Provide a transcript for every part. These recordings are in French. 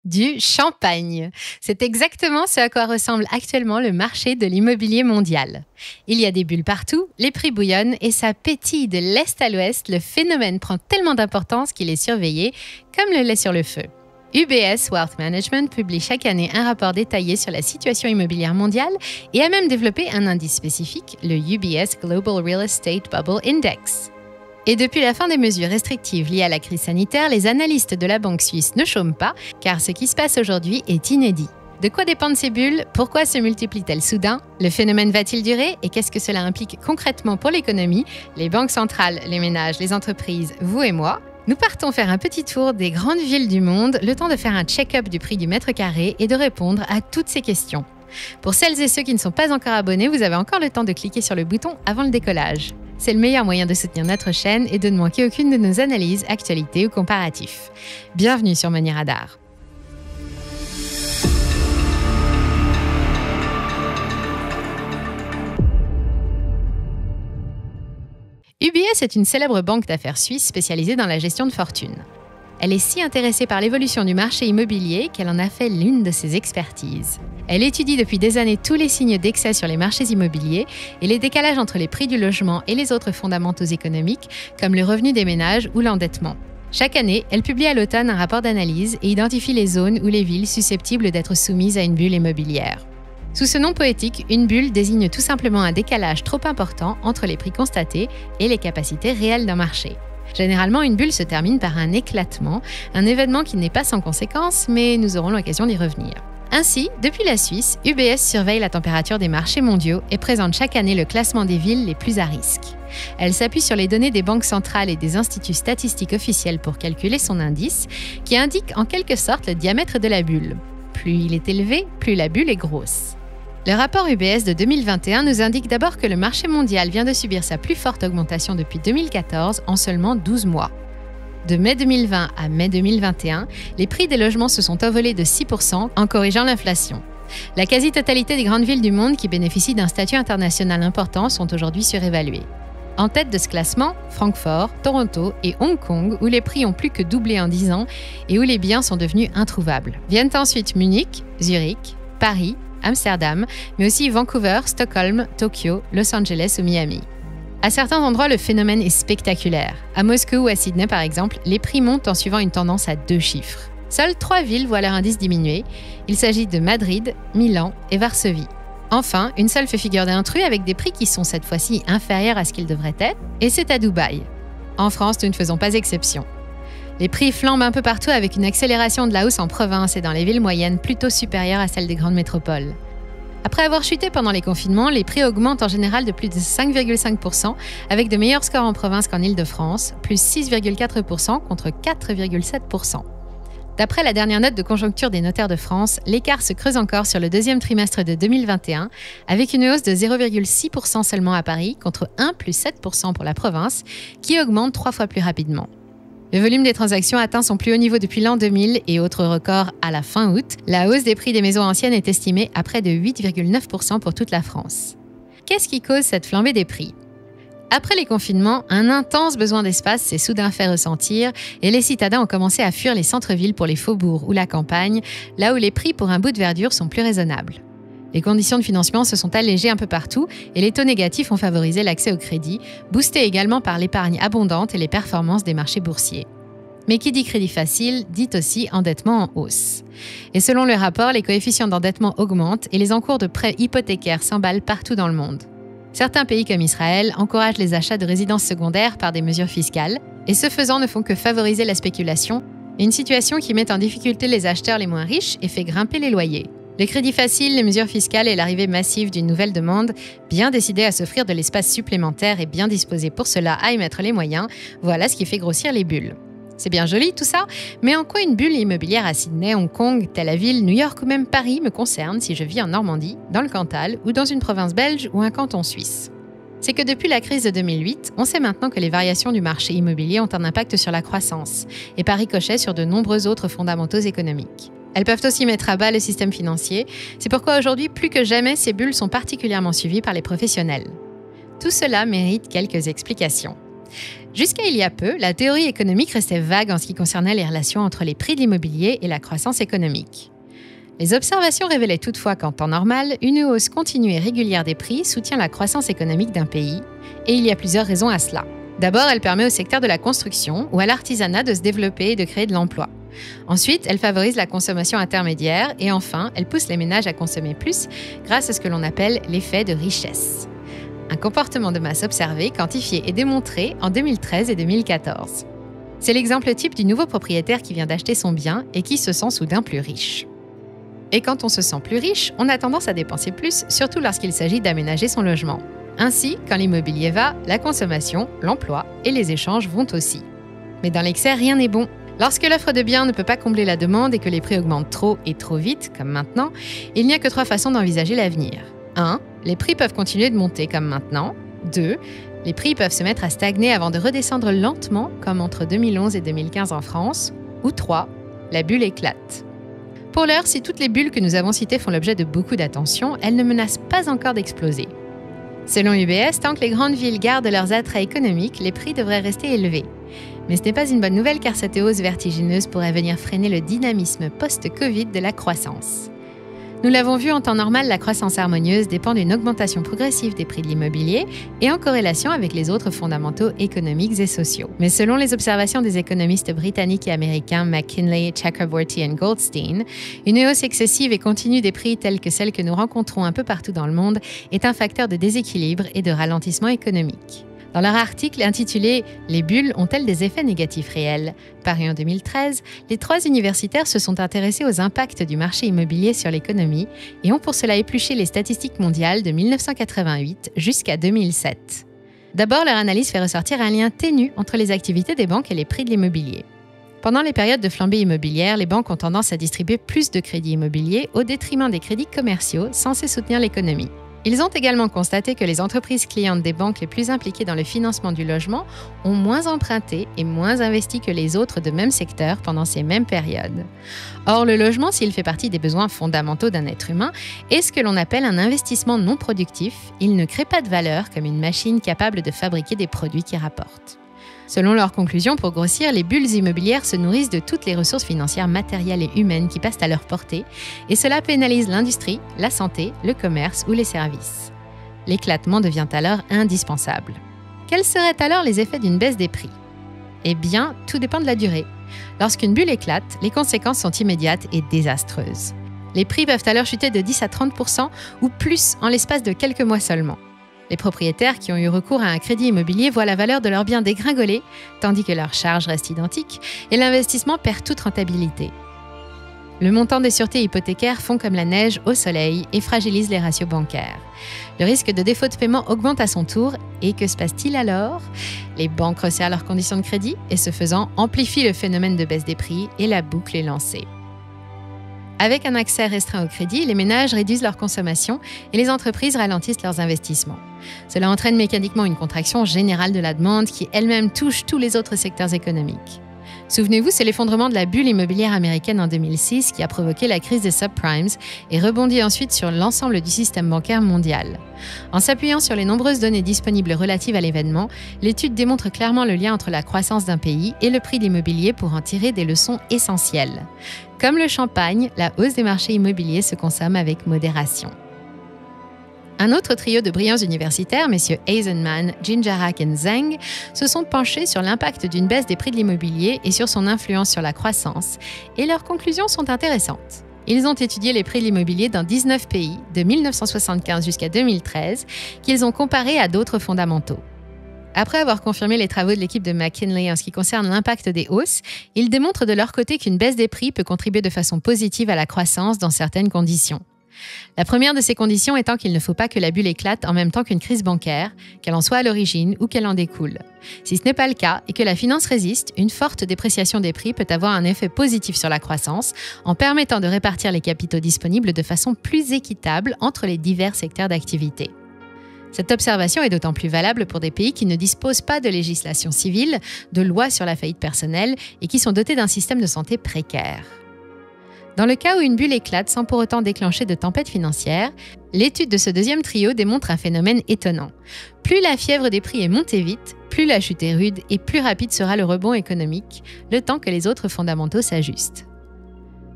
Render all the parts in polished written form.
Du champagne. C'est exactement ce à quoi ressemble actuellement le marché de l'immobilier mondial. Il y a des bulles partout, les prix bouillonnent et ça pétille de l'est à l'ouest. Le phénomène prend tellement d'importance qu'il est surveillé comme le lait sur le feu. UBS Wealth Management publie chaque année un rapport détaillé sur la situation immobilière mondiale et a même développé un indice spécifique, le UBS Global Real Estate Bubble Index. Et depuis la fin des mesures restrictives liées à la crise sanitaire, les analystes de la banque suisse ne chôment pas, car ce qui se passe aujourd'hui est inédit. De quoi dépendent ces bulles? Pourquoi se multiplient-elles soudain? Le phénomène va-t-il durer? Et qu'est-ce que cela implique concrètement pour l'économie, les banques centrales, les ménages, les entreprises, vous et moi? Nous partons faire un petit tour des grandes villes du monde, le temps de faire un check-up du prix du mètre carré et de répondre à toutes ces questions. Pour celles et ceux qui ne sont pas encore abonnés, vous avez encore le temps de cliquer sur le bouton avant le décollage. C'est le meilleur moyen de soutenir notre chaîne et de ne manquer aucune de nos analyses, actualités ou comparatifs. Bienvenue sur Money Radar. UBS est une célèbre banque d'affaires suisse spécialisée dans la gestion de fortune. Elle est si intéressée par l'évolution du marché immobilier qu'elle en a fait l'une de ses expertises. Elle étudie depuis des années tous les signes d'excès sur les marchés immobiliers et les décalages entre les prix du logement et les autres fondamentaux économiques, comme le revenu des ménages ou l'endettement. Chaque année, elle publie à l'automne un rapport d'analyse et identifie les zones ou les villes susceptibles d'être soumises à une bulle immobilière. Sous ce nom poétique, une bulle désigne tout simplement un décalage trop important entre les prix constatés et les capacités réelles d'un marché. Généralement, une bulle se termine par un éclatement, un événement qui n'est pas sans conséquences, mais nous aurons l'occasion d'y revenir. Ainsi, depuis la Suisse, UBS surveille la température des marchés mondiaux et présente chaque année le classement des villes les plus à risque. Elle s'appuie sur les données des banques centrales et des instituts statistiques officiels pour calculer son indice, qui indique en quelque sorte le diamètre de la bulle. Plus il est élevé, plus la bulle est grosse. Le rapport UBS de 2021 nous indique d'abord que le marché mondial vient de subir sa plus forte augmentation depuis 2014 en seulement 12 mois. De mai 2020 à mai 2021, les prix des logements se sont envolés de 6% en corrigeant l'inflation. La quasi-totalité des grandes villes du monde qui bénéficient d'un statut international important sont aujourd'hui surévaluées. En tête de ce classement, Francfort, Toronto et Hong Kong, où les prix ont plus que doublé en 10 ans et où les biens sont devenus introuvables. Viennent ensuite Munich, Zurich, Paris, Amsterdam, mais aussi Vancouver, Stockholm, Tokyo, Los Angeles ou Miami. À certains endroits, le phénomène est spectaculaire. À Moscou ou à Sydney, par exemple, les prix montent en suivant une tendance à 2 chiffres. Seules 3 villes voient leur indice diminuer. Il s'agit de Madrid, Milan et Varsovie. Enfin, une seule fait figure d'intrus avec des prix qui sont cette fois-ci inférieurs à ce qu'ils devraient être, et c'est à Dubaï. En France, nous ne faisons pas exception. Les prix flambent un peu partout avec une accélération de la hausse en province et dans les villes moyennes plutôt supérieure à celle des grandes métropoles. Après avoir chuté pendant les confinements, les prix augmentent en général de plus de 5,5%, avec de meilleurs scores en province qu'en Île-de-France, plus 6,4% contre 4,7%. D'après la dernière note de conjoncture des notaires de France, l'écart se creuse encore sur le deuxième trimestre de 2021, avec une hausse de 0,6% seulement à Paris, contre 1,7% pour la province, qui augmente 3 fois plus rapidement. Le volume des transactions atteint son plus haut niveau depuis l'an 2000 et autre record à la fin août, la hausse des prix des maisons anciennes est estimée à près de 8,9% pour toute la France. Qu'est-ce qui cause cette flambée des prix? Après les confinements, un intense besoin d'espace s'est soudain fait ressentir et les citadins ont commencé à fuir les centres-villes pour les faubourgs ou la campagne, là où les prix pour un bout de verdure sont plus raisonnables. Les conditions de financement se sont allégées un peu partout et les taux négatifs ont favorisé l'accès au crédit, boosté également par l'épargne abondante et les performances des marchés boursiers. Mais qui dit crédit facile, dit aussi endettement en hausse. Et selon le rapport, les coefficients d'endettement augmentent et les encours de prêts hypothécaires s'emballent partout dans le monde. Certains pays comme Israël encouragent les achats de résidences secondaires par des mesures fiscales et ce faisant ne font que favoriser la spéculation, une situation qui met en difficulté les acheteurs les moins riches et fait grimper les loyers. Le crédit facile, les mesures fiscales et l'arrivée massive d'une nouvelle demande, bien décidée à s'offrir de l'espace supplémentaire et bien disposée pour cela à y mettre les moyens, voilà ce qui fait grossir les bulles. C'est bien joli tout ça, mais en quoi une bulle immobilière à Sydney, Hong Kong, Tel Aviv, New York ou même Paris me concerne si je vis en Normandie, dans le Cantal ou dans une province belge ou un canton suisse? C'est que depuis la crise de 2008, on sait maintenant que les variations du marché immobilier ont un impact sur la croissance et par ricochet sur de nombreux autres fondamentaux économiques. Elles peuvent aussi mettre à bas le système financier. C'est pourquoi aujourd'hui, plus que jamais, ces bulles sont particulièrement suivies par les professionnels. Tout cela mérite quelques explications. Jusqu'à il y a peu, la théorie économique restait vague en ce qui concernait les relations entre les prix de l'immobilier et la croissance économique. Les observations révélaient toutefois qu'en temps normal, une hausse continue et régulière des prix soutient la croissance économique d'un pays, et il y a plusieurs raisons à cela. D'abord, elle permet au secteur de la construction ou à l'artisanat de se développer et de créer de l'emploi. Ensuite, elle favorise la consommation intermédiaire et enfin, elle pousse les ménages à consommer plus grâce à ce que l'on appelle l'effet de richesse. Un comportement de masse observé, quantifié et démontré en 2013 et 2014. C'est l'exemple type du nouveau propriétaire qui vient d'acheter son bien et qui se sent soudain plus riche. Et quand on se sent plus riche, on a tendance à dépenser plus, surtout lorsqu'il s'agit d'aménager son logement. Ainsi, quand l'immobilier va, la consommation, l'emploi et les échanges vont aussi. Mais dans l'excès, rien n'est bon. Lorsque l'offre de biens ne peut pas combler la demande et que les prix augmentent trop et trop vite, comme maintenant, il n'y a que 3 façons d'envisager l'avenir. 1. Les prix peuvent continuer de monter comme maintenant. 2. Les prix peuvent se mettre à stagner avant de redescendre lentement, comme entre 2011 et 2015 en France. Ou 3. La bulle éclate. Pour l'heure, si toutes les bulles que nous avons citées font l'objet de beaucoup d'attention, elles ne menacent pas encore d'exploser. Selon UBS, tant que les grandes villes gardent leurs attraits économiques, les prix devraient rester élevés. Mais ce n'est pas une bonne nouvelle car cette hausse vertigineuse pourrait venir freiner le dynamisme post-Covid de la croissance. Nous l'avons vu en temps normal, la croissance harmonieuse dépend d'une augmentation progressive des prix de l'immobilier et en corrélation avec les autres fondamentaux économiques et sociaux. Mais selon les observations des économistes britanniques et américains McKinley, Chakraborty et Goldstein, une hausse excessive et continue des prix telle que celle que nous rencontrons un peu partout dans le monde est un facteur de déséquilibre et de ralentissement économique. Dans leur article intitulé « Les bulles ont-elles des effets négatifs réels ?», paru en 2013, les 3 universitaires se sont intéressés aux impacts du marché immobilier sur l'économie et ont pour cela épluché les statistiques mondiales de 1988 jusqu'à 2007. D'abord, leur analyse fait ressortir un lien ténu entre les activités des banques et les prix de l'immobilier. Pendant les périodes de flambée immobilière, les banques ont tendance à distribuer plus de crédits immobiliers au détriment des crédits commerciaux censés soutenir l'économie. Ils ont également constaté que les entreprises clientes des banques les plus impliquées dans le financement du logement ont moins emprunté et moins investi que les autres de même secteur pendant ces mêmes périodes. Or, le logement, s'il fait partie des besoins fondamentaux d'un être humain, est ce que l'on appelle un investissement non productif. Il ne crée pas de valeur comme une machine capable de fabriquer des produits qui rapportent. Selon leurs conclusions, pour grossir, les bulles immobilières se nourrissent de toutes les ressources financières matérielles et humaines qui passent à leur portée, et cela pénalise l'industrie, la santé, le commerce ou les services. L'éclatement devient alors indispensable. Quels seraient alors les effets d'une baisse des prix ? Eh bien, tout dépend de la durée. Lorsqu'une bulle éclate, les conséquences sont immédiates et désastreuses. Les prix peuvent alors chuter de 10 à 30% ou plus en l'espace de quelques mois seulement. Les propriétaires qui ont eu recours à un crédit immobilier voient la valeur de leurs biens dégringoler, tandis que leurs charges restent identiques, et l'investissement perd toute rentabilité. Le montant des sûretés hypothécaires fond comme la neige au soleil et fragilise les ratios bancaires. Le risque de défaut de paiement augmente à son tour, et que se passe-t-il alors ? Les banques resserrent leurs conditions de crédit et ce faisant amplifient le phénomène de baisse des prix et la boucle est lancée. Avec un accès restreint au crédit, les ménages réduisent leur consommation et les entreprises ralentissent leurs investissements. Cela entraîne mécaniquement une contraction générale de la demande qui elle-même touche tous les autres secteurs économiques. Souvenez-vous, c'est l'effondrement de la bulle immobilière américaine en 2006 qui a provoqué la crise des subprimes et rebondit ensuite sur l'ensemble du système bancaire mondial. En s'appuyant sur les nombreuses données disponibles relatives à l'événement, l'étude démontre clairement le lien entre la croissance d'un pays et le prix de l'immobilier pour en tirer des leçons essentielles. Comme le champagne, la hausse des marchés immobiliers se consomme avec modération. Un autre trio de brillants universitaires, messieurs Eisenman, Gingerak et Zhang, se sont penchés sur l'impact d'une baisse des prix de l'immobilier et sur son influence sur la croissance, et leurs conclusions sont intéressantes. Ils ont étudié les prix de l'immobilier dans 19 pays, de 1975 jusqu'à 2013, qu'ils ont comparés à d'autres fondamentaux. Après avoir confirmé les travaux de l'équipe de McKinley en ce qui concerne l'impact des hausses, ils démontrent de leur côté qu'une baisse des prix peut contribuer de façon positive à la croissance dans certaines conditions. La première de ces conditions étant qu'il ne faut pas que la bulle éclate en même temps qu'une crise bancaire, qu'elle en soit à l'origine ou qu'elle en découle. Si ce n'est pas le cas et que la finance résiste, une forte dépréciation des prix peut avoir un effet positif sur la croissance en permettant de répartir les capitaux disponibles de façon plus équitable entre les divers secteurs d'activité. Cette observation est d'autant plus valable pour des pays qui ne disposent pas de législation civile, de lois sur la faillite personnelle et qui sont dotés d'un système de santé précaire. Dans le cas où une bulle éclate sans pour autant déclencher de tempête financière, L'étude de ce deuxième trio démontre un phénomène étonnant. Plus la fièvre des prix est montée vite, plus la chute est rude et plus rapide sera le rebond économique, le temps que les autres fondamentaux s'ajustent.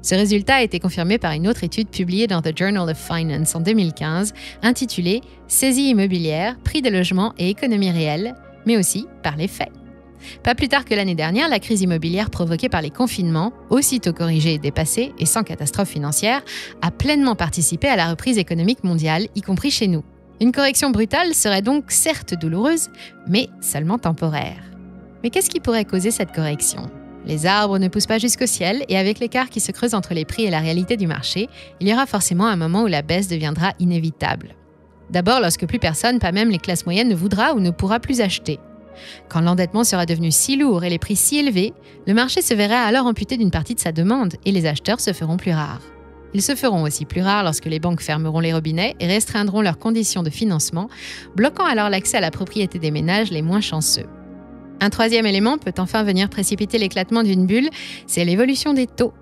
Ce résultat a été confirmé par une autre étude publiée dans The Journal of Finance en 2015, intitulée « Saisie immobilière, prix des logements et économie réelle », mais aussi par les faits. Pas plus tard que l'année dernière, la crise immobilière provoquée par les confinements, aussitôt corrigée et dépassée et sans catastrophe financière, a pleinement participé à la reprise économique mondiale, y compris chez nous. Une correction brutale serait donc certes douloureuse, mais seulement temporaire. Mais qu'est-ce qui pourrait causer cette correction ? Les arbres ne poussent pas jusqu'au ciel et avec l'écart qui se creuse entre les prix et la réalité du marché, il y aura forcément un moment où la baisse deviendra inévitable. D'abord lorsque plus personne, pas même les classes moyennes, ne voudra ou ne pourra plus acheter. Quand l'endettement sera devenu si lourd et les prix si élevés, le marché se verra alors amputé d'une partie de sa demande et les acheteurs se feront plus rares. Ils se feront aussi plus rares lorsque les banques fermeront les robinets et restreindront leurs conditions de financement, bloquant alors l'accès à la propriété des ménages les moins chanceux. Un troisième élément peut enfin venir précipiter l'éclatement d'une bulle, c'est l'évolution des taux.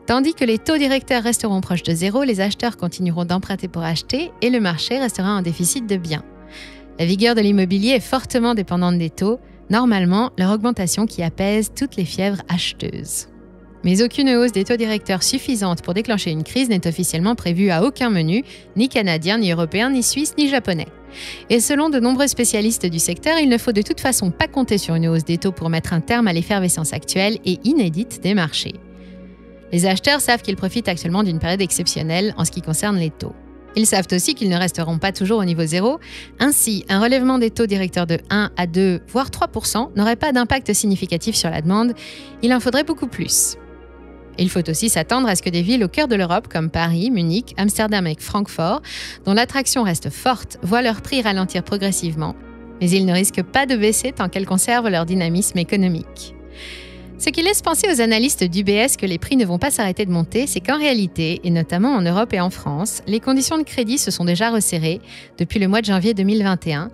Tandis que les taux directeurs resteront proches de zéro, les acheteurs continueront d'emprunter pour acheter et le marché restera en déficit de biens. La vigueur de l'immobilier est fortement dépendante des taux, normalement leur augmentation qui apaise toutes les fièvres acheteuses. Mais aucune hausse des taux directeurs suffisante pour déclencher une crise n'est officiellement prévue à aucun menu, ni canadien, ni européen, ni suisse, ni japonais. Et selon de nombreux spécialistes du secteur, il ne faut de toute façon pas compter sur une hausse des taux pour mettre un terme à l'effervescence actuelle et inédite des marchés. Les acheteurs savent qu'ils profitent actuellement d'une période exceptionnelle en ce qui concerne les taux. Ils savent aussi qu'ils ne resteront pas toujours au niveau zéro. Ainsi, un relèvement des taux directeurs de 1 à 2, voire 3% n'aurait pas d'impact significatif sur la demande. Il en faudrait beaucoup plus. Il faut aussi s'attendre à ce que des villes au cœur de l'Europe comme Paris, Munich, Amsterdam et Francfort, dont l'attraction reste forte, voient leurs prix ralentir progressivement, mais ils ne risquent pas de baisser tant qu'elles conservent leur dynamisme économique. Ce qui laisse penser aux analystes d'UBS que les prix ne vont pas s'arrêter de monter, c'est qu'en réalité, et notamment en Europe et en France, les conditions de crédit se sont déjà resserrées depuis le mois de janvier 2021,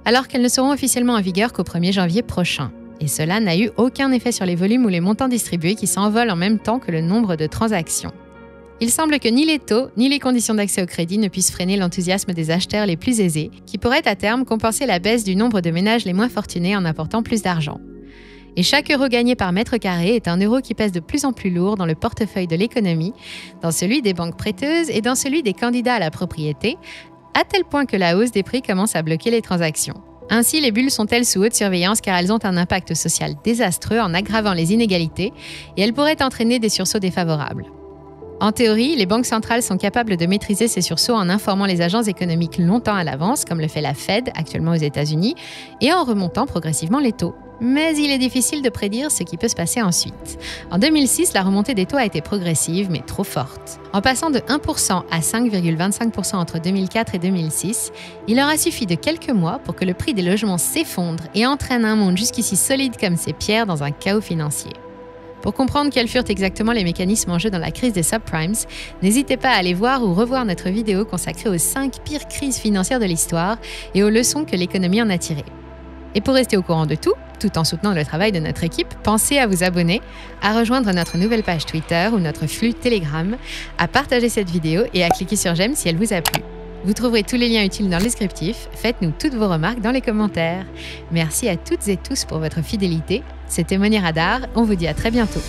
alors qu'elles ne seront officiellement en vigueur qu'au 1er janvier prochain. Et cela n'a eu aucun effet sur les volumes ou les montants distribués qui s'envolent en même temps que le nombre de transactions. Il semble que ni les taux, ni les conditions d'accès au crédit ne puissent freiner l'enthousiasme des acheteurs les plus aisés, qui pourraient à terme compenser la baisse du nombre de ménages les moins fortunés en apportant plus d'argent. Et chaque euro gagné par mètre carré est un euro qui pèse de plus en plus lourd dans le portefeuille de l'économie, dans celui des banques prêteuses et dans celui des candidats à la propriété, à tel point que la hausse des prix commence à bloquer les transactions. Ainsi, les bulles sont-elles sous haute surveillance car elles ont un impact social désastreux en aggravant les inégalités et elles pourraient entraîner des sursauts défavorables. En théorie, les banques centrales sont capables de maîtriser ces sursauts en informant les agences économiques longtemps à l'avance, comme le fait la Fed actuellement aux États-Unis, et en remontant progressivement les taux. Mais il est difficile de prédire ce qui peut se passer ensuite. En 2006, la remontée des taux a été progressive, mais trop forte. En passant de 1% à 5,25% entre 2004 et 2006, il aura suffi de quelques mois pour que le prix des logements s'effondre et entraîne un monde jusqu'ici solide comme ces pierres dans un chaos financier. Pour comprendre quels furent exactement les mécanismes en jeu dans la crise des subprimes, n'hésitez pas à aller voir ou revoir notre vidéo consacrée aux 5 pires crises financières de l'histoire et aux leçons que l'économie en a tirées. Et pour rester au courant de tout en soutenant le travail de notre équipe, pensez à vous abonner, à rejoindre notre nouvelle page Twitter ou notre flux Telegram, à partager cette vidéo et à cliquer sur j'aime si elle vous a plu. Vous trouverez tous les liens utiles dans le descriptif. Faites-nous toutes vos remarques dans les commentaires. Merci à toutes et tous pour votre fidélité. C'était Money Radar. On vous dit à très bientôt.